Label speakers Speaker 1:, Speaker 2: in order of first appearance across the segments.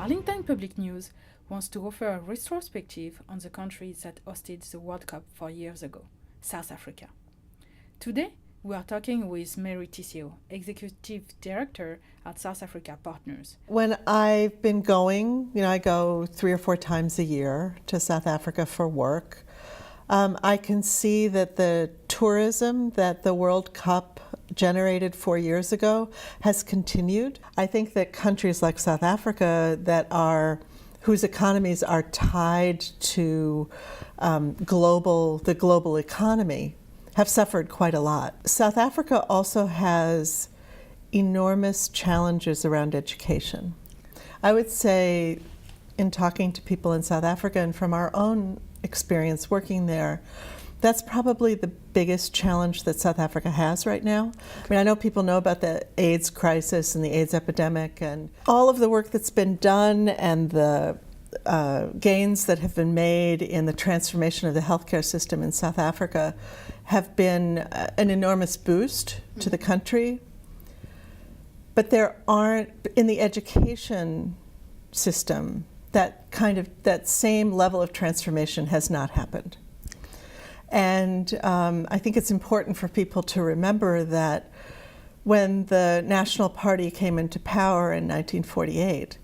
Speaker 1: Arlington Public News wants to offer a retrospective on the country that hosted the World Cup 4 years ago, South Africa. Today, we are talking with Mary Tiseo, Executive Director at South Africa Partners.
Speaker 2: When I've been going, I go 3 or 4 times a year to South Africa for work. I can see that the tourism that the World Cup generated 4 years ago has continued. I think that countries like South Africa whose economies are tied to the global economy have suffered quite a lot. South Africa also has enormous challenges around education. I would say, in talking to people in South Africa and from our own experience working there, that's probably the biggest challenge that South Africa has right now. I mean, I know people know about the AIDS crisis and the AIDS epidemic and all of the work that's been done and the gains that have been made in the transformation of the healthcare system in South Africa have been an enormous boost to the country. But there aren't, in the education system, that same level of transformation has not happened. And I think it's important for people to remember that when the National Party came into power in 1948,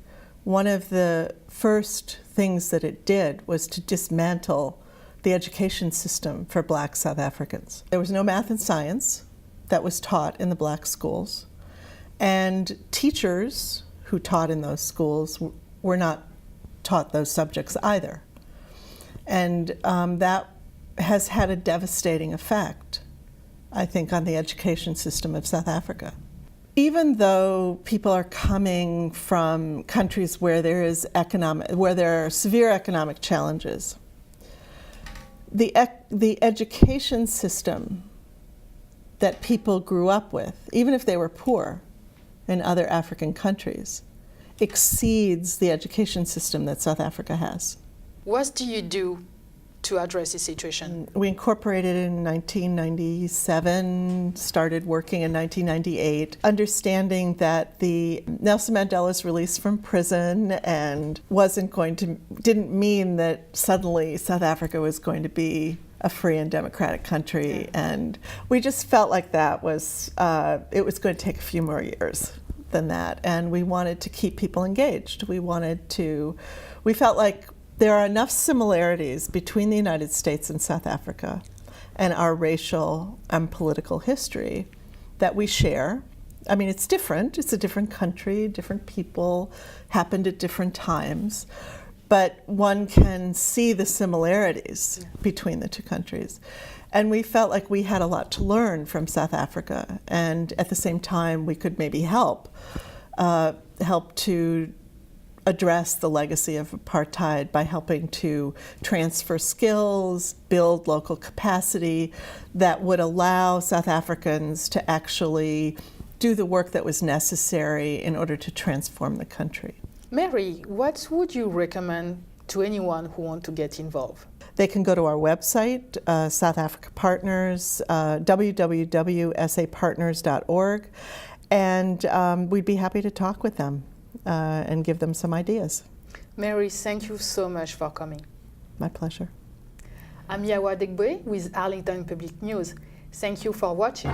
Speaker 2: one of the first things that it did was to dismantle the education system for Black South Africans. There was no math and science that was taught in the Black schools, and teachers who taught in those schools were not taught those subjects either. And that has had a devastating effect, I think, on the education system of South Africa. Even though people are coming from countries where there are severe economic challenges, the education system that people grew up with, even if they were poor in other African countries, exceeds the education system that South Africa has.
Speaker 1: What do you do to address this situation?
Speaker 2: We incorporated in 1997, started working in 1998, understanding that Nelson Mandela's release from prison and didn't mean that suddenly South Africa was going to be a free and democratic country. And we just felt like it was going to take a few more years than that. And we wanted to keep people engaged. We felt like there are enough similarities between the United States and South Africa and our racial and political history that we share. I mean, it's different. It's a different country, different people, happened at different times. But one can see the similarities between the two countries. And we felt like we had a lot to learn from South Africa. And at the same time, we could maybe help to address the legacy of apartheid by helping to transfer skills, build local capacity that would allow South Africans to actually do the work that was necessary in order to transform the country.
Speaker 1: Mary, what would you recommend to anyone who wants to get involved?
Speaker 2: They can go to our website, South Africa Partners, www.sapartners.org, and we'd be happy to talk with them and give them some ideas.
Speaker 1: Mary, thank you so much for coming.
Speaker 2: My pleasure.
Speaker 1: I'm Yawa Degboe with Arlington Public News. Thank you for watching.